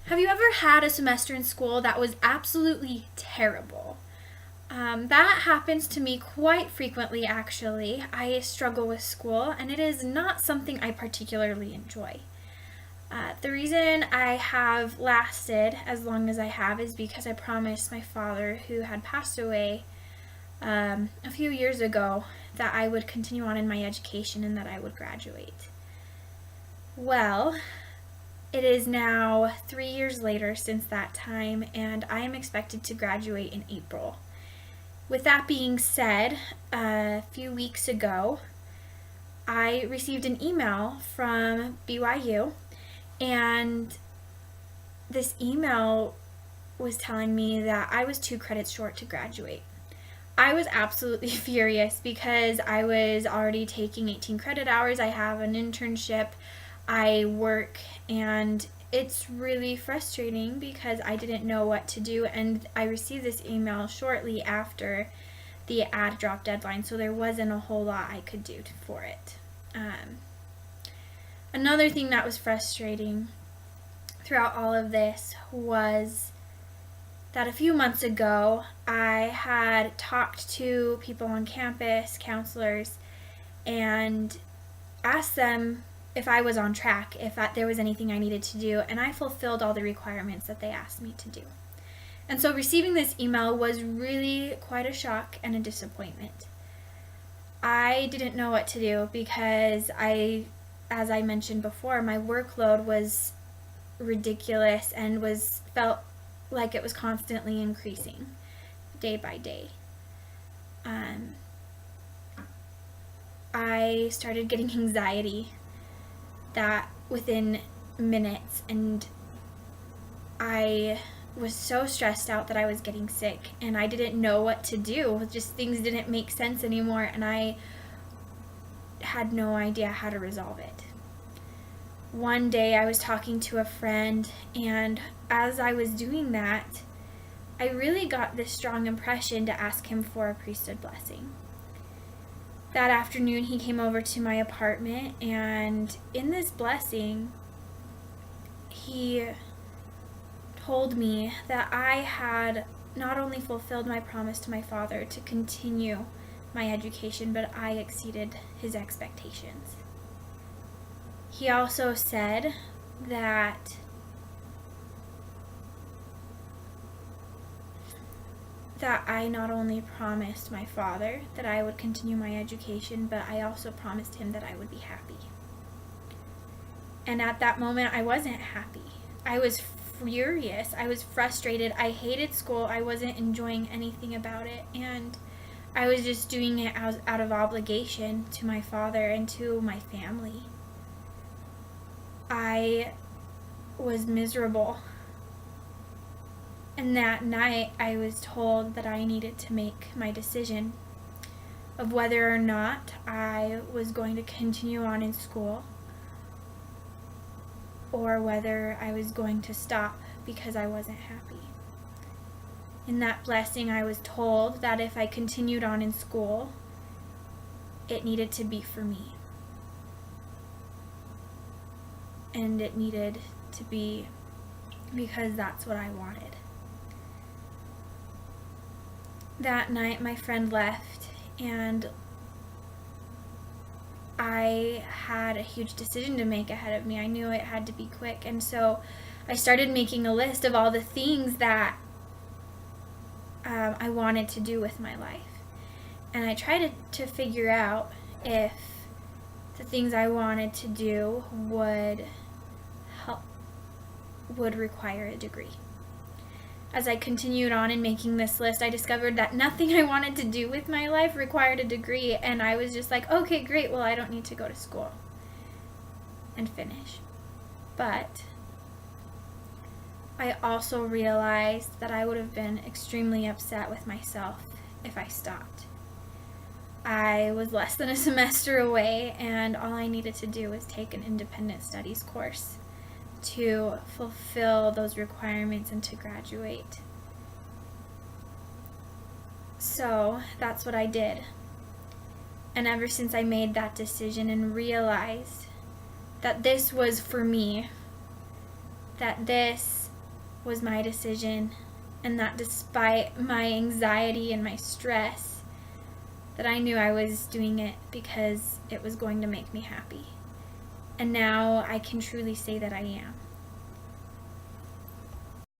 Have you ever had a semester in school that was absolutely terrible? That happens to me quite frequently, actually. I struggle with school, and it is not something I particularly enjoy. The reason I have lasted as long as I have is because I promised my father, who had passed away a few years ago, that I would continue on in my education and that I would graduate. Well, it is now 3 years later since that time, and I am expected to graduate in April. With that being said, a few weeks ago, I received an email from BYU, and this email was telling me that I was 2 credits short to graduate. I was absolutely furious because I was already taking 18 credit hours. I have an internship, I work, and it's really frustrating because I didn't know what to do, and I received this email shortly after the ad drop deadline, so there wasn't a whole lot I could do for it. Another thing that was frustrating throughout all of this was that a few months ago I had talked to people on campus, counselors, and asked them if I was on track, if there was anything I needed to do, and I fulfilled all the requirements that they asked me to do. And so receiving this email was really quite a shock and a disappointment. I didn't know what to do because as I mentioned before, my workload was ridiculous and felt like it was constantly increasing day by day. I started getting anxiety that within minutes, and I was so stressed out that I was getting sick, and I didn't know what to do. Just things didn't make sense anymore, and I had no idea how to resolve it. One day I was talking to a friend, and as I was doing that, I really got this strong impression to ask him for a priesthood blessing. That afternoon he came over to my apartment, and in this blessing he told me that I had not only fulfilled my promise to my father to continue my education, but I exceeded his expectations. He also said that I not only promised my father that I would continue my education, but I also promised him that I would be happy. And at that moment, I wasn't happy. I was furious. I was frustrated. I hated school. I wasn't enjoying anything about it. And I was just doing it out of obligation to my father and to my family. I was miserable. And that night, I was told that I needed to make my decision of whether or not I was going to continue on in school or whether I was going to stop because I wasn't happy. In that blessing, I was told that if I continued on in school, it needed to be for me. And it needed to be because that's what I wanted. That night, my friend left, and I had a huge decision to make ahead of me. I knew it had to be quick, and so I started making a list of all the things that I wanted to do with my life. And I tried to figure out if the things I wanted to do would require a degree. As I continued on in making this list, I discovered that nothing I wanted to do with my life required a degree, and I was just like, okay, great, well, I don't need to go to school and finish. But I also realized that I would have been extremely upset with myself if I stopped. I was less than a semester away, and all I needed to do was take an independent studies course to fulfill those requirements and to graduate. So that's what I did. And ever since I made that decision and realized that this was for me, that this was my decision, and that despite my anxiety and my stress, that I knew I was doing it because it was going to make me happy. And now I can truly say that I am.